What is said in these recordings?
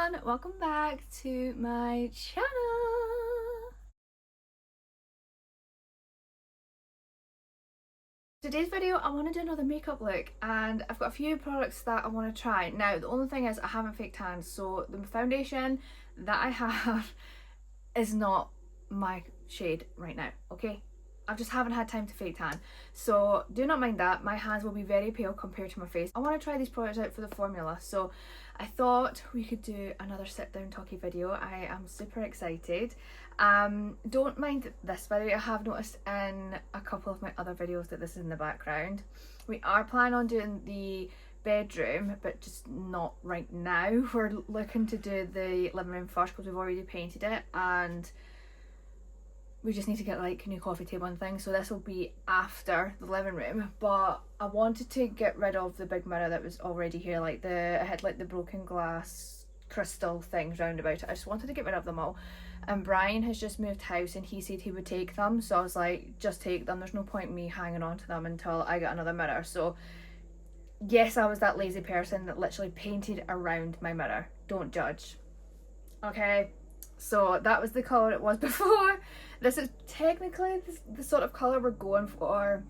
everyone, welcome back to my channel. Today's video I want to do another makeup look and I've got a few products that I want to try. Now the only thing is I haven't fake tanned, so the foundation that I have is not my shade right now, okay? I just haven't had time to fake tan, so do not mind that. My hands will be very pale compared to my face. I want to try these products out for the formula, so I thought we could do another sit down talkie video. I am super excited. Don't mind this, by the way. I have noticed in a couple of my other videos that this is in the background. We are planning on doing the bedroom, but just not right now. We're looking to do the living room first because we've already painted it and we just need to get like a new coffee table and things, so this will be after the living room. But I wanted to get rid of the big mirror that was already here, like it had like the broken glass crystal things round about it. I just wanted to get rid of them all, and Brian has just moved house and he said he would take them, so I was like, just take them, there's no point in me hanging on to them until I get another mirror. So yes, I was that lazy person that literally painted around my mirror. Don't judge, okay? So that was the colour it was before. This is technically the sort of colour we're going for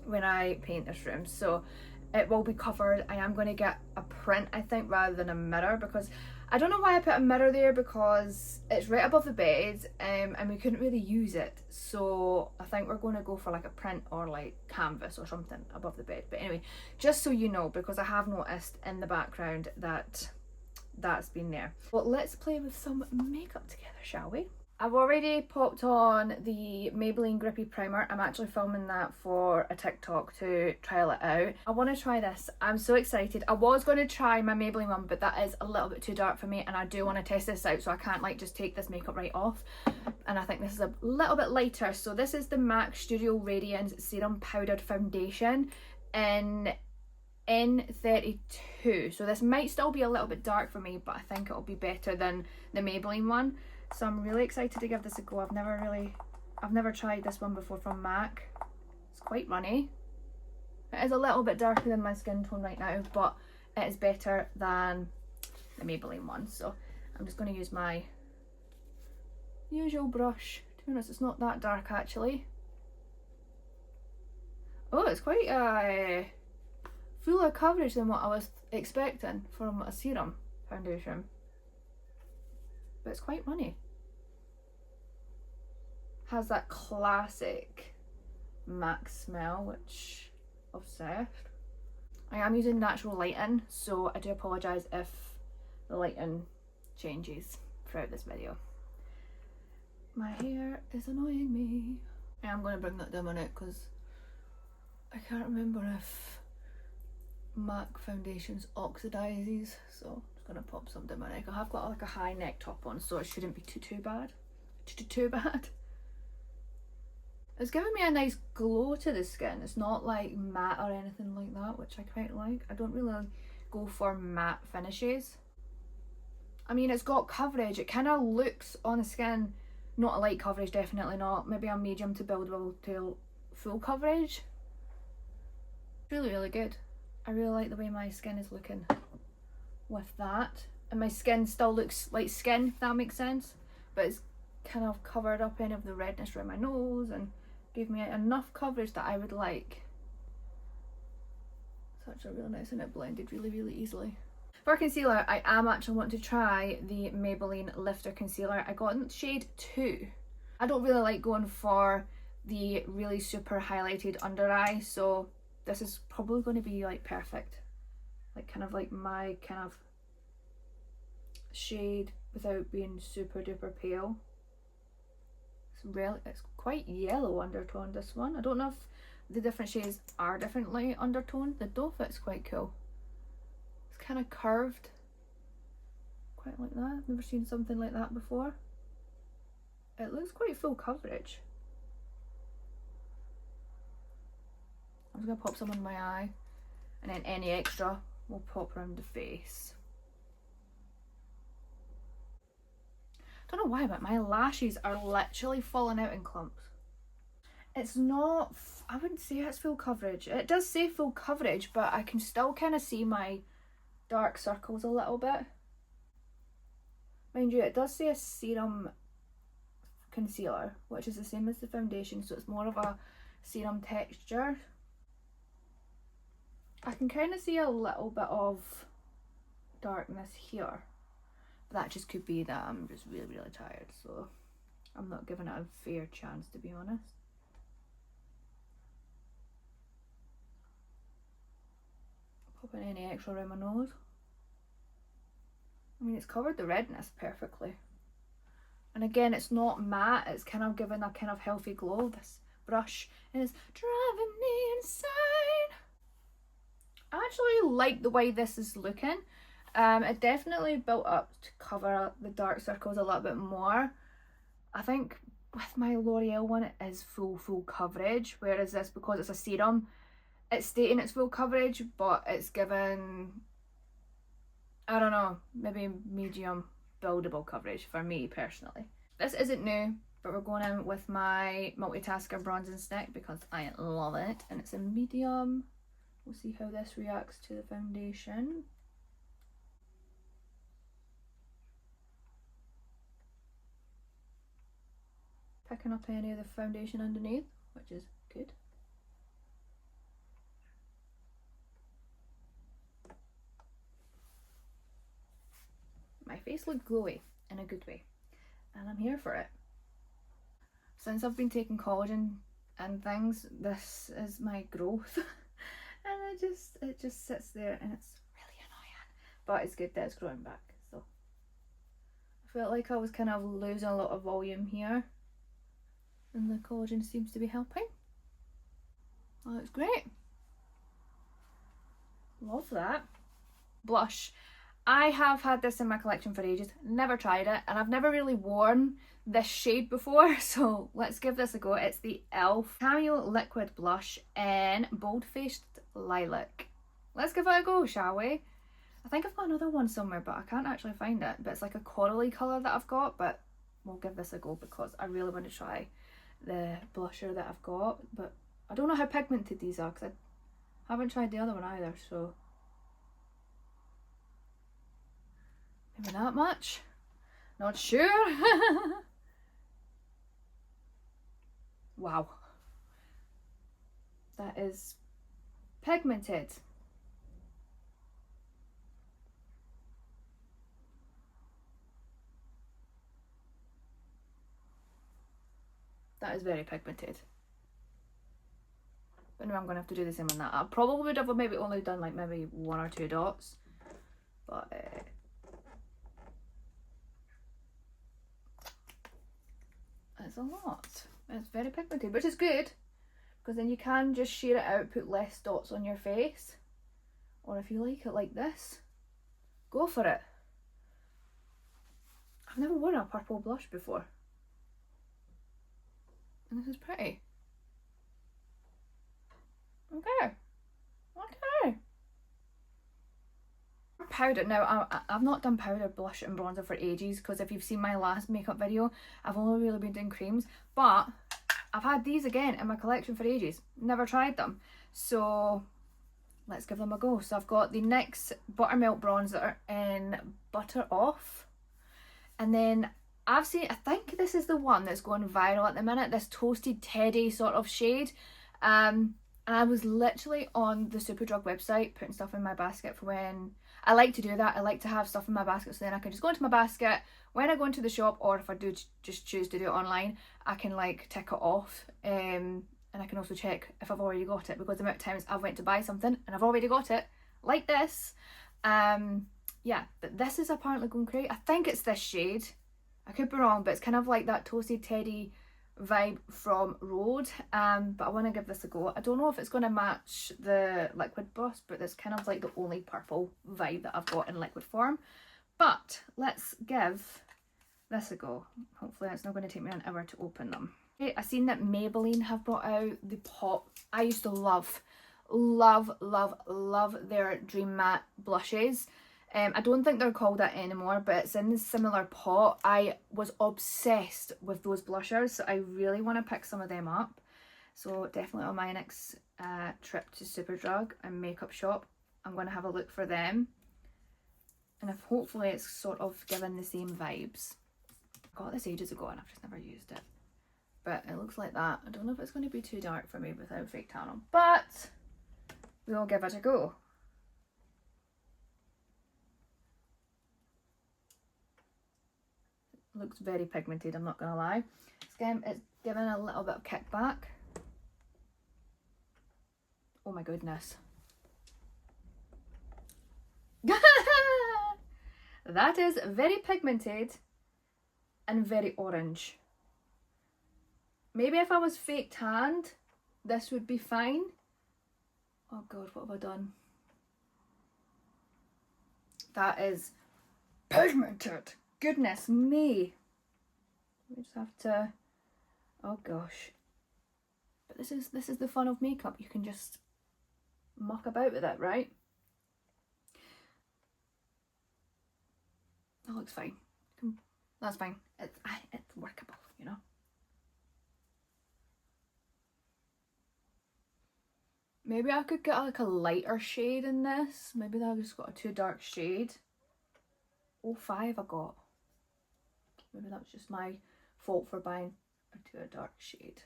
when I paint this room, so it will be covered. I am going to get a print, I think, rather than a mirror, because I don't know why I put a mirror there, because it's right above the bed and we couldn't really use it, so I think we're going to go for like a print or like canvas or something above the bed. But anyway, just so you know, because I have noticed in the background that that's been there. But let's play with some makeup together, shall we? I've already popped on the Maybelline Grippy Primer. I'm actually filming that for a TikTok to trial it out. I want to try this. I'm so excited. I was going to try my Maybelline one, but that is a little bit too dark for me and I do want to test this out, so I can't like just take this makeup right off. And I think this is a little bit lighter. So this is the MAC Studio Radiance Serum Powdered Foundation in N32, so this might still be a little bit dark for me, but I think it'll be better than the Maybelline one, so I'm really excited to give this a go. I've never tried this one before from MAC. It's quite runny. It is a little bit darker than my skin tone right now, but it is better than the Maybelline one. So I'm just going to use my usual brush. To be honest, it's not that dark actually. Oh, it's quite fuller coverage than what I was expecting from a serum foundation, but it's quite runny. Has that classic MAC smell, which obsessed. I am using natural lighting, so I do apologise if the lighting changes throughout this video. My hair is annoying me. I am going to bring that down on it because I can't remember if MAC foundations oxidizes, so I'm just gonna pop some down my neck. I have got like a high neck top on, so it shouldn't be too bad. It's giving me a nice glow to the skin. It's not like matte or anything like that, which I quite like. I don't really go for matte finishes. I mean, it's got coverage. It kind of looks on the skin, not a light coverage, definitely not. Maybe a medium to buildable to full coverage. Really good. I really like the way my skin is looking with that, and my skin still looks like skin, if that makes sense, but it's kind of covered up any of the redness around my nose and gave me enough coverage that I would like. It's actually really nice and it blended really easily. For concealer, I am actually wanting to try the Maybelline Lifter Concealer. I got in shade 2. I don't really like going for the really super highlighted under eye, so this is probably going to be like perfect, like kind of like my kind of shade without being super duper pale. It's quite yellow undertone, this one. I don't know if the different shades are differently undertoned. The doe fit's quite cool. It's kind of curved, quite like that. I've never seen something like that before. It looks quite full coverage. I'm just going to pop some on my eye, and then any extra will pop around the face. Don't know why, but my lashes are literally falling out in clumps. It's not, I wouldn't say it's full coverage. It does say full coverage, but I can still kind of see my dark circles a little bit. Mind you, it does say a serum concealer, which is the same as the foundation, so it's more of a serum texture. I can kind of see a little bit of darkness here, but that just could be that I'm just really tired, so I'm not giving it a fair chance, to be honest. Popping any extra around my nose. I mean, it's covered the redness perfectly. And again, it's not matte, it's kind of giving a kind of healthy glow, this brush, and it's driving me insane. I actually like the way this is looking. It definitely built up to cover the dark circles a little bit more. I think with my L'Oreal one, it is full coverage, whereas this, because it's a serum, it's stating it's full coverage, but it's given, I don't know, maybe medium buildable coverage for me personally. This isn't new, but we're going in with my Multitasker Bronzing Stick because I love it, and it's a medium. We'll see how this reacts to the foundation. Picking up any of the foundation underneath, which is good. My face looked glowy in a good way, and I'm here for it. Since I've been taking collagen and things, this is my growth. And it just sits there, and it's really annoying, but it's good that it's growing back. So I felt like I was kind of losing a lot of volume here, and the collagen seems to be helping. That looks great. Love that. Blush. I have had this in my collection for ages, never tried it, and I've never really worn this shade before, so let's give this a go. It's the e.l.f. Camo Liquid Blush in Bold-faced Lilac. Let's give it a go, shall we? I think I've got another one somewhere, but I can't actually find it, but it's like a corally colour that I've got, but we'll give this a go because I really want to try the blusher that I've got, but I don't know how pigmented these are because I haven't tried the other one either, so maybe not much, not sure. Wow, that is pigmented. That is very pigmented. But no, I'm gonna have to do the same on that. I probably would have maybe only done like maybe 1 or 2 dots, but it's a lot. It's very pigmented, which is good because then you can just share it out, put less dots on your face, or if you like it like this, go for it. I've never worn a purple blush before, and this is pretty. Okay. Powder. Now, I've not done powder, blush and bronzer for ages because if you've seen my last makeup video, I've only really been doing creams, but I've had these again in my collection for ages. Never tried them. So let's give them a go. So I've got the NYX Buttermilk Bronzer in Butta Off. And then I've seen, I think this is the one that's going viral at the minute, this Toasted Teddy sort of shade. And I was literally on the Superdrug website putting stuff in my basket for when I like to do that. I like to have stuff in my basket so then I can just go into my basket when I go into the shop, or if I do just choose to do it online, I can like tick it off, and I can also check if I've already got it, because the amount of times I've went to buy something and I've already got it, like this. Yeah, but this is apparently going great. I think it's this shade. I could be wrong, but it's kind of like that Toasted Teddy vibe from Rhode, but I want to give this a go. I don't know if it's going to match the liquid blush, but it's kind of like the only purple vibe that I've got in liquid form. But let's give this a go. Hopefully it's not going to take me an hour to open them. Okay, I've seen that Maybelline have brought out the pop. I used to love their Dream Matte blushes. I don't think they're called that anymore, but it's in this similar pot. I was obsessed with those blushers, so I really want to pick some of them up. So definitely on my next trip to Superdrug and makeup shop, I'm going to have a look for them. And if hopefully it's sort of given the same vibes. I got this ages ago and I've just never used it. But it looks like that. I don't know if it's going to be too dark for me without fake tan on, but we'll give it a go. It looks very pigmented, I'm not going to lie. It's given a little bit of kickback. Oh my goodness. That is very pigmented and very orange. Maybe if I was fake tanned, this would be fine. Oh god, what have I done? That is pigmented. Goodness me. We just have to, oh gosh. But this is the fun of makeup. You can just muck about with it, right? That looks fine. That's fine. It's workable, you know. Maybe I could get like a lighter shade in this. Maybe I've just got a too dark shade. 05 I got. Maybe that was just my fault for buying a too dark shade.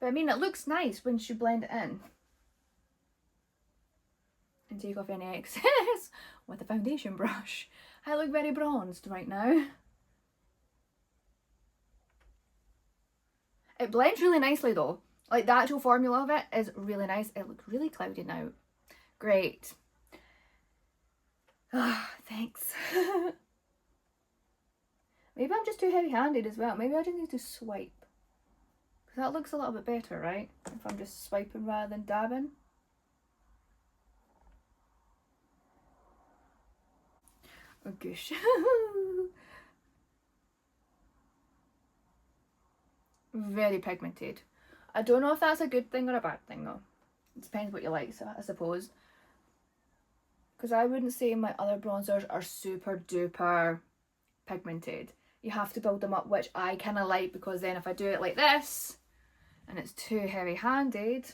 But I mean, it looks nice once you blend it in. And take off any excess with a foundation brush. I look very bronzed right now. It blends really nicely though. Like the actual formula of it is really nice. It looks really cloudy now. Great. Ah, thanks. Maybe I'm just too heavy-handed as well. Maybe I just need to swipe. Because that looks a little bit better, right? If I'm just swiping rather than dabbing. Oh gosh. Very pigmented. I don't know if that's a good thing or a bad thing though. It depends what you like, so I suppose. Because I wouldn't say my other bronzers are super duper pigmented. You have to build them up, which I kind of like, because then if I do it like this and it's too heavy-handed,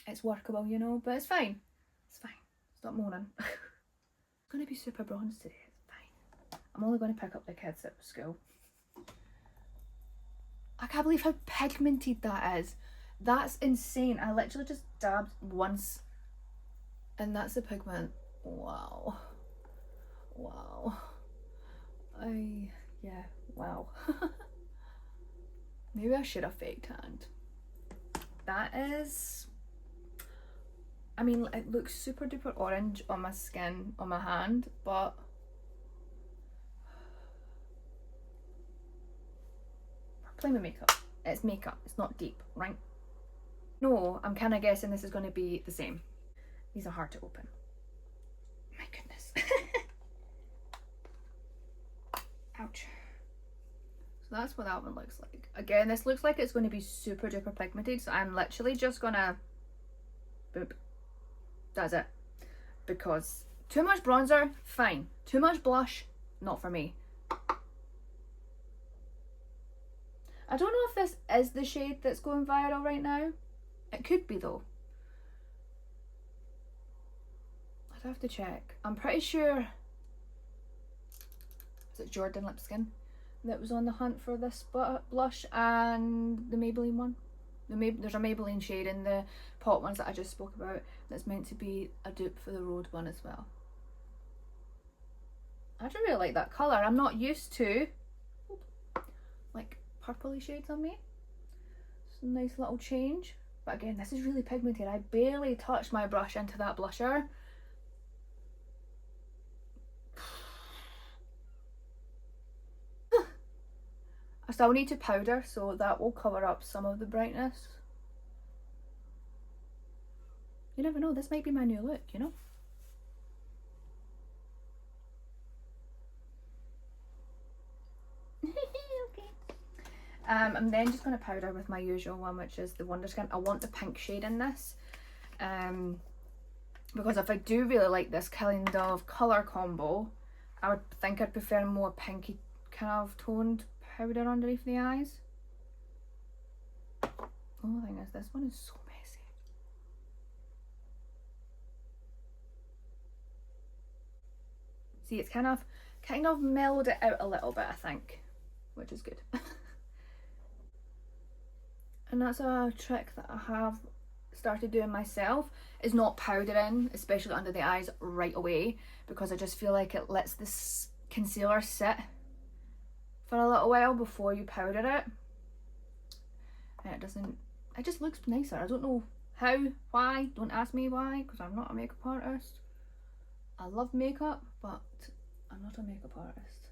it's workable, you know, but it's fine. It's fine. Stop moaning. It's going to be super bronzed today. It's fine. I'm only going to pick up the kids at school. I can't believe how pigmented that is. That's insane. I literally just dabbed once and that's the pigment. Wow. Wow. Yeah, wow. Maybe I should have fake tanned. That is, I mean, it looks super duper orange on my skin, on my hand, but play with makeup. It's makeup, it's not deep, right? No, I'm kind of guessing this is going to be the same. These are hard to open. My goodness. Ouch. So that's what that one looks like. Again, this looks like it's going to be super duper pigmented, so I'm literally just gonna boop. That's it. Because too much bronzer, fine. Too much blush, not for me. I don't know if this is the shade that's going viral right now. It could be though. I'd have to check. I'm pretty sure, is it Jordan Lipskin that was on the hunt for this blush and the Maybelline one? There's a Maybelline shade in the pot ones that I just spoke about that's meant to be a dupe for the Rhode one as well. I don't really like that colour. I'm not used to like purpley shades on me. It's a nice little change. But again, this is really pigmented. I barely touched my brush into that blusher. I still need to powder, so that will cover up some of the brightness. You never know, this might be my new look, you know? Okay. I'm then just going to powder with my usual one, which is the Wonder Skin. I want the pink shade in this. Because if I do really like this kind of colour combo, I would think I'd prefer a more pinky kind of toned powder underneath the eyes. The only thing is, this one is so messy. See, it's kind of mellowed it out a little bit, I think, which is good. And that's a trick that I have started doing myself, is not powdering, especially under the eyes, right away, because I just feel like it lets this concealer sit for a little while before you powder it, and it just looks nicer. I don't know how, why, don't ask me why, because I'm not a makeup artist. I love makeup, but I'm not a makeup artist.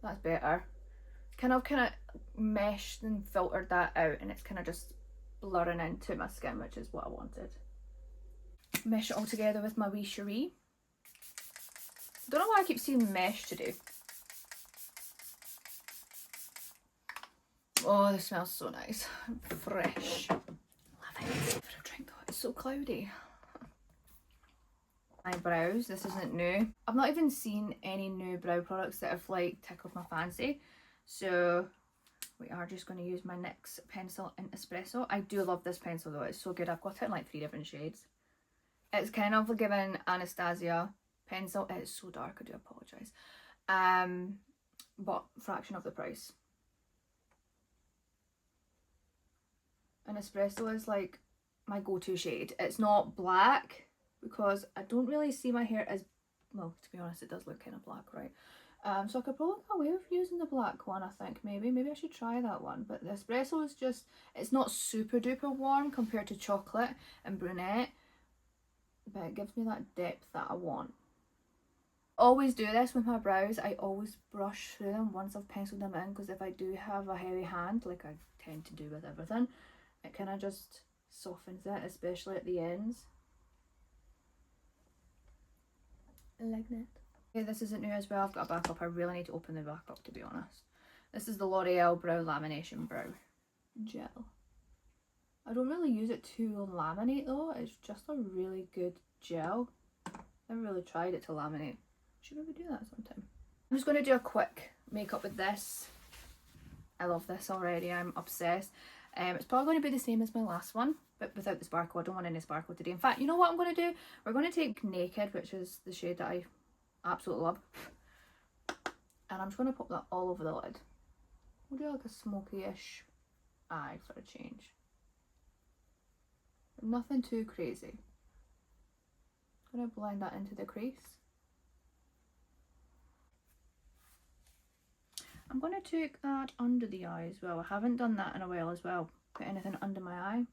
That's better. Kind of meshed and filtered that out, and it's kind of just blurring into my skin, which is what I wanted. Mesh it all together with my wee cherie. Don't know why I keep saying mesh today. Oh, this smells so nice. Fresh. Love it. For a drink though, it's so cloudy. Eyebrows, this isn't new. I've not even seen any new brow products that have like tickled my fancy. So we are just going to use my NYX pencil in Espresso. I do love this pencil though, it's so good. I've got it in like 3 different shades. It's kind of giving Anastasia pencil. It's so dark, I do apologise. But fraction of the price. And Espresso is like my go-to shade. It's not black because I don't really see my hair as, well, to be honest, it does look kind of black, right? So I could probably get away with using the black one, I think. Maybe I should try that one. But the Espresso is just, it's not super duper warm compared to chocolate and brunette, but it gives me that depth that I want. Always do this with my brows. I always brush through them once I've penciled them in, because if I do have a heavy hand, like I tend to do with everything, it kind of just softens it, especially at the ends. Like that. Okay, this isn't new as well. I've got a backup. I really need to open the backup, to be honest. This is the L'Oreal Brow Lamination Brow Gel. I don't really use it to laminate though. It's just a really good gel. Never really tried it to laminate. Should maybe do that sometime. I'm just going to do a quick makeup with this. I love this already. I'm obsessed. It's probably going to be the same as my last one, but without the sparkle. I don't want any sparkle today. In fact, you know what I'm going to do? We're going to take Naked, which is the shade that I absolutely love, and I'm just going to pop that all over the lid. We'll do like a smoky-ish eye for a change. Nothing too crazy. I'm going to blend that into the crease. I'm going to take that under the eye as well. I haven't done that in a while as well. Put anything under my eye.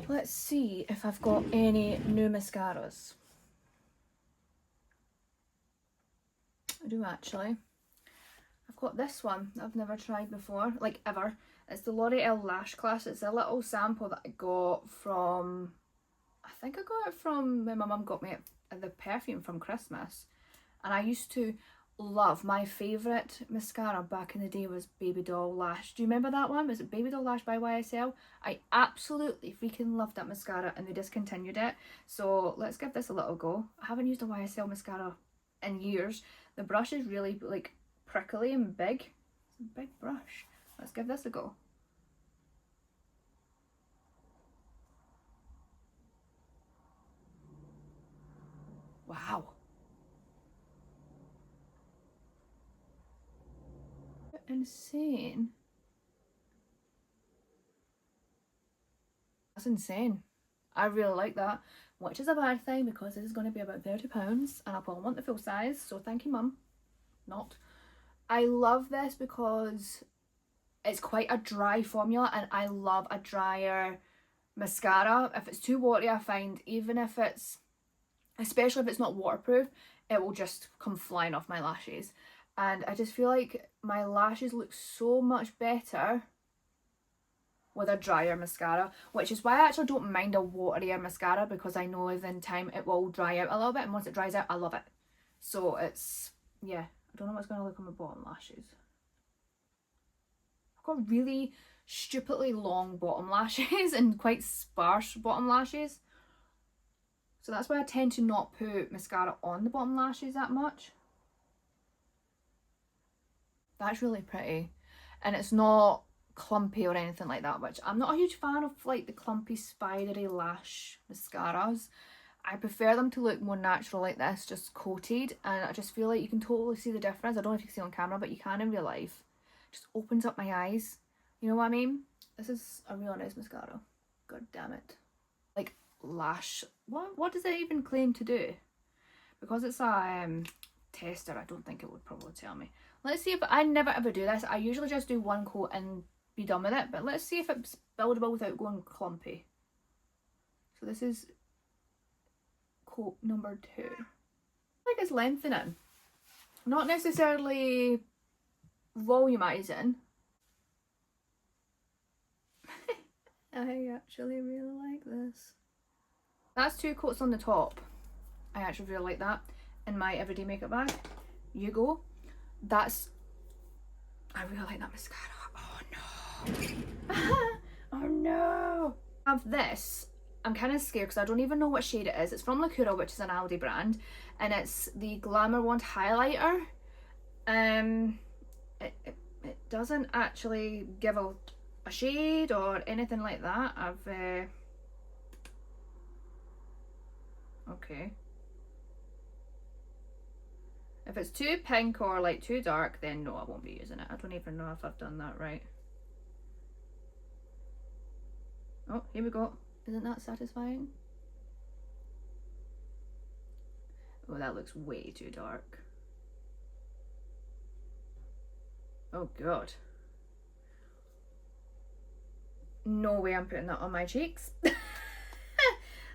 Let's see if I've got any new mascaras. I do actually. I've got this one that I've never tried before, like ever. It's the L'Oreal Lash Class. It's a little sample that I got from, I think I got it from when my mum got me the perfume from Christmas. And I used to love, my favourite mascara back in the day was Baby Doll Lash. Do you remember that one? Was it Baby Doll Lash by YSL? I absolutely freaking loved that mascara, and they discontinued it. So let's give this a little go. I haven't used a YSL mascara in years. The brush is really like prickly and big. It's a big brush. Let's give this a go. Wow. Insane. That's insane. I really like that, which is a bad thing because this is going to be about £30 and I probably want the full size, so thank you mum. Not. I love this because it's quite a dry formula, and I love a drier mascara. If it's too watery, I find, even if it's, especially if it's not waterproof, it will just come flying off my lashes. And I just feel like my lashes look so much better with a drier mascara, which is why I actually don't mind a waterier mascara, because I know in time it will dry out a little bit, and once it dries out I love it. So it's, yeah, I don't know what's going to look on my bottom lashes. I've got really stupidly long bottom lashes and quite sparse bottom lashes, so that's why I tend to not put mascara on the bottom lashes that much. That's really pretty, and it's not clumpy or anything like that, which I'm not a huge fan of, like the clumpy spidery lash mascaras. I prefer them to look more natural like this, just coated, and I just feel like you can totally see the difference. I don't know if you can see on camera, but you can in real life. Just opens up my eyes. You know what I mean? This is a real nice mascara. God damn it. Like lash, what does it even claim to do? Because it's a tester, I don't think it would probably tell me. Let's see if, I never ever do this. I usually just do one coat and be done with it, but let's see if it's buildable without going clumpy. So this is coat number 2. I think it's lengthening, not necessarily volumizing. I actually really like this. That's 2 coats on the top. I actually really like that in my everyday makeup bag. You go. That's, I really like that mascara. Oh no. Oh no. I have this. I'm kind of scared because I don't even know what shade it is. It's from Lacura, which is an Aldi brand, and it's the Glamour Wand highlighter. It doesn't actually give a shade or anything like that. Okay. If it's too pink or like too dark, then no, I won't be using it. I don't even know if I've done that right. Oh, here we go. Isn't that satisfying? Oh, that looks way too dark. Oh god. No way I'm putting that on my cheeks.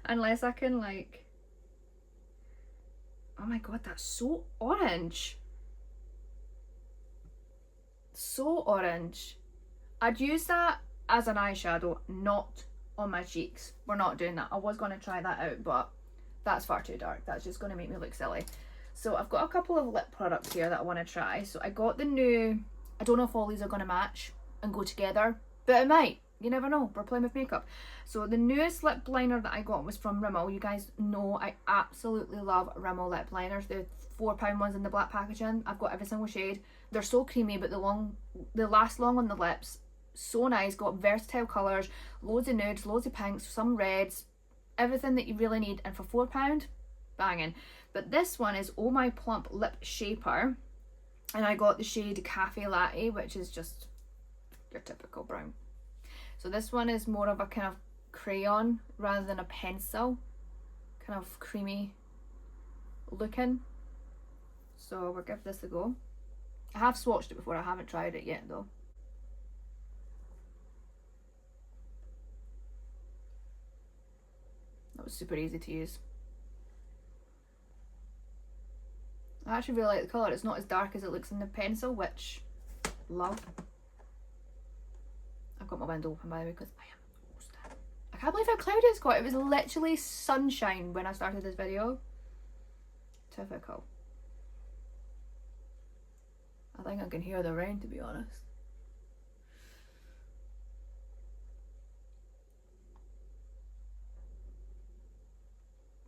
Unless I can like... Oh my god, that's so orange. So orange. I'd use that as an eyeshadow, not on my cheeks. We're not doing that. I was going to try that out, but that's far too dark. That's just going to make me look silly. So I've got a couple of lip products here that I want to try. So I got the new, I don't know if all these are going to match and go together, but it might. You never know. We're playing with makeup. So the newest lip liner that I got was from Rimmel. You guys know I absolutely love Rimmel lip liners. The £4 ones in the black packaging. I've got every single shade. They're so creamy, but they last long on the lips. So nice. Got versatile colours, loads of nudes, loads of pinks, some reds, everything that you really need. And for £4, banging. But this one is Oh My Plump Lip Shaper, and I got the shade Cafe Latte, which is just your typical brown. So this one is more of a kind of crayon rather than a pencil, kind of creamy looking. So we'll give this a go. I have swatched it before, I haven't tried it yet though. That was super easy to use. I actually really like the colour. It's not as dark as it looks in the pencil, which love. I've got my window open by the way because I am roasting. I can't believe how cloudy it's got. It was literally sunshine when I started this video. Typical. I think I can hear the rain, to be honest.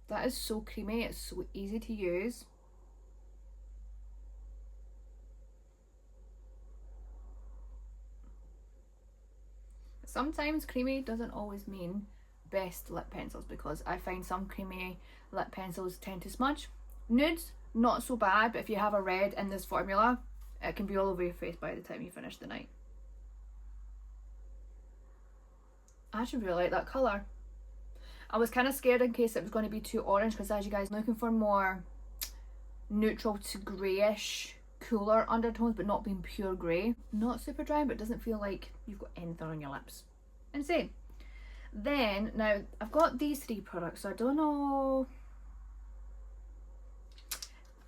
That is so creamy. It's so easy to use. Sometimes creamy doesn't always mean best lip pencils, because I find some creamy lip pencils tend to smudge. Nudes, not so bad, but if you have a red in this formula, it can be all over your face by the time you finish the night. I actually really like that colour. I was kind of scared in case it was going to be too orange, because as you guys know, looking for more neutral to greyish cooler undertones, but not being pure grey. Not super dry, but it doesn't feel like you've got anything on your lips. Insane. Then, now, I've got these 3 products, so I don't know...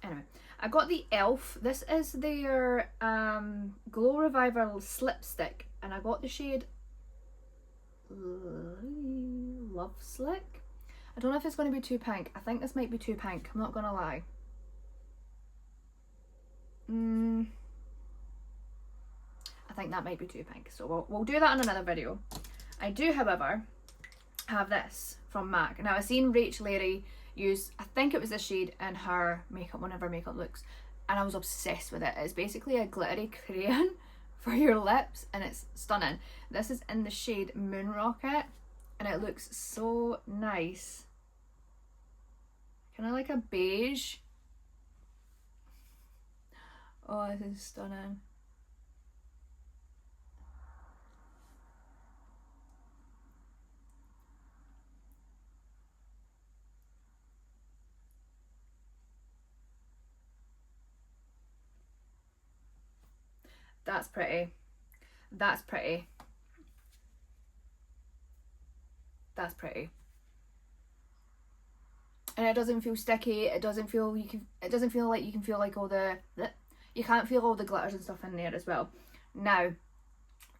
Anyway, I got the e.l.f. This is their Glow Reviver Slipstick, and I got the shade Love Slick. I don't know if it's going to be too pink. I think this might be too pink, I'm not going to lie. I think that might be too pink, so we'll do that in another video. I do, however, have this from MAC. Now, I've seen Rach Leary use, I think it was this shade in her makeup, one of her makeup looks, and I was obsessed with it. It's basically a glittery crayon, for your lips, and it's stunning. This is in the shade Moon Rocket, and it looks so nice. Kind of like a beige. Oh, this is stunning. That's pretty. That's pretty. That's pretty. And it doesn't feel sticky. It doesn't feel it doesn't feel like you can feel like all the you can't feel all the glitters and stuff in there as well. Now,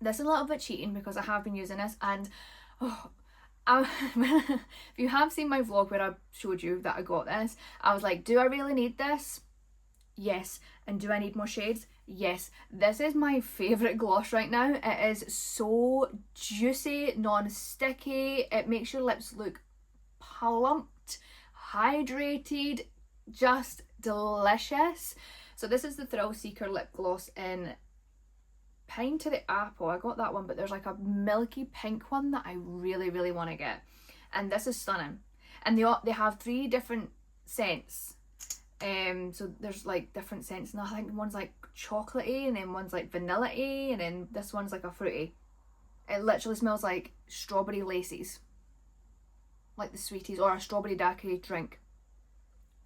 this is a little bit cheating because I have been using this, and oh, if you have seen my vlog where I showed you that I got this, I was like, do I really need this? Yes. And do I need more shades? Yes. This is my favourite gloss right now. It is so juicy, non-sticky. It makes your lips look plumped, hydrated, just delicious. So this is the Thrill Seeker lip gloss in Pine to the Apple. I got that one, but there's like a milky pink one that I really, really want to get. And this is stunning. And they have 3 different scents. So there's like different scents, and I think one's like chocolatey, and then one's like vanilla-y, and then this one's like a fruity. It literally smells like strawberry laces, like the sweeties, or a strawberry daiquiri drink.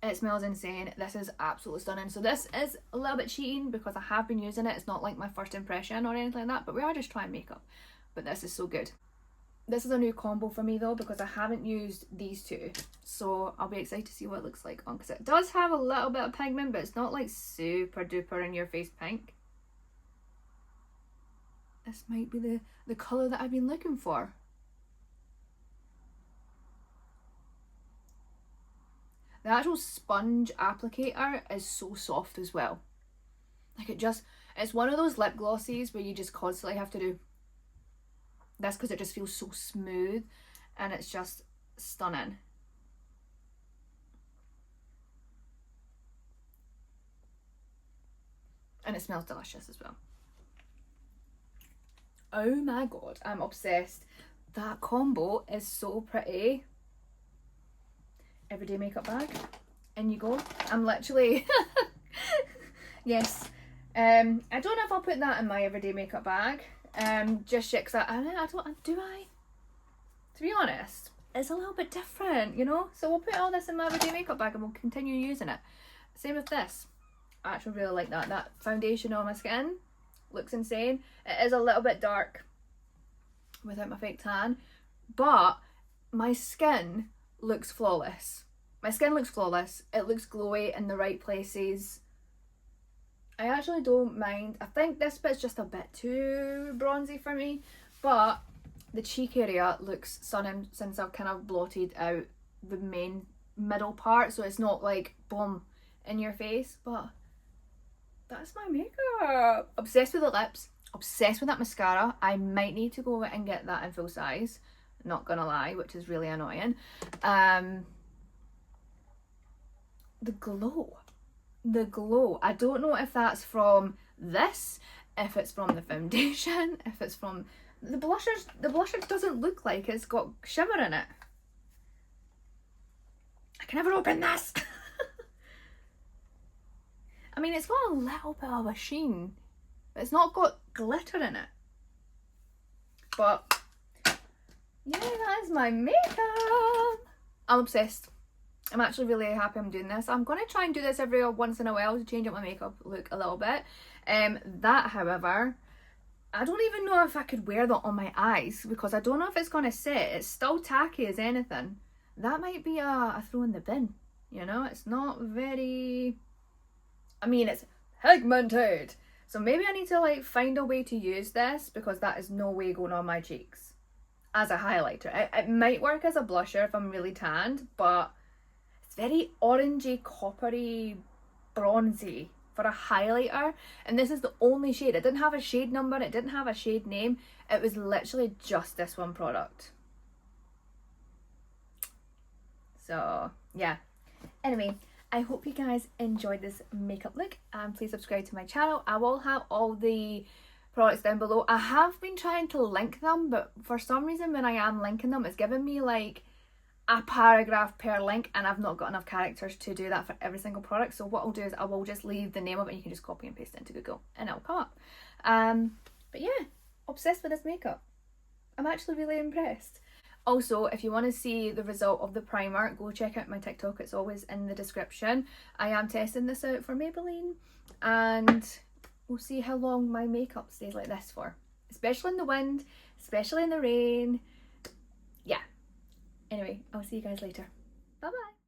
It smells insane. This is absolutely stunning. So this is a little bit cheating because I have been using it. It's not like my first impression or anything like that, but we are just trying makeup. But this is so good. This is a new combo for me though, because I haven't used these two, so I'll be excited to see what it looks like on, because it does have a little bit of pigment, but it's not like super duper in your face pink. This might be the colour that I've been looking for. The actual sponge applicator is so soft as well. Like it's one of those lip glosses where you just constantly have to do this because it just feels so smooth, and it's just stunning. And it smells delicious as well. Oh my god, I'm obsessed. That combo is so pretty. Everyday makeup bag. In you go. I'm literally yes. I don't know if I'll put that in my everyday makeup bag. Just yet, because I don't, do I? To be honest, it's a little bit different, you know? So we'll put all this in my everyday makeup bag and we'll continue using it. Same with this. I actually really like that. That foundation on my skin looks insane. It is a little bit dark without my fake tan, but my skin looks flawless. My skin looks flawless. It looks glowy in the right places. I actually don't mind. I think this bit's just a bit too bronzy for me, but the cheek area looks stunning since I've kind of blotted out the main middle part, so it's not like boom in your face. But that's my makeup. Obsessed with the lips, obsessed with that mascara. I might need to go and get that in full size, not gonna lie, which is really annoying. The glow. The glow. I don't know if that's from this, if it's from the foundation, if it's from the blushers. The blusher doesn't look like it's got shimmer in it. I can never open this. I mean, it's got a little bit of a sheen, but it's not got glitter in it. But yeah, that is my makeup. I'm obsessed. I'm actually really happy I'm doing this. I'm going to try and do this every once in a while to change up my makeup look a little bit. That, however, I don't even know if I could wear that on my eyes because I don't know if it's going to sit. It's still tacky as anything. That might be a throw in the bin, you know? It's not very... I mean, it's pigmented. So maybe I need to like find a way to use this because that is no way going on my cheeks as a highlighter. It might work as a blusher if I'm really tanned, but it's very orangey, coppery, bronzy for a highlighter. And this is the only shade. It didn't have a shade number. It didn't have a shade name. It was literally just this one product. So yeah. Anyway, I hope you guys enjoyed this makeup look, and please subscribe to my channel. I will have all the products down below. I have been trying to link them, but for some reason when I am linking them, it's giving me like a paragraph per link, and I've not got enough characters to do that for every single product. So what I'll do is I will just leave the name of it and you can just copy and paste it into Google and it'll come up. But yeah, obsessed with this makeup. I'm actually really impressed. Also, if you want to see the result of the primer, go check out my TikTok. It's always in the description. I am testing this out for Maybelline, and we'll see how long my makeup stays like this for. Especially in the wind, especially in the rain. Yeah. Anyway, I'll see you guys later. Bye bye.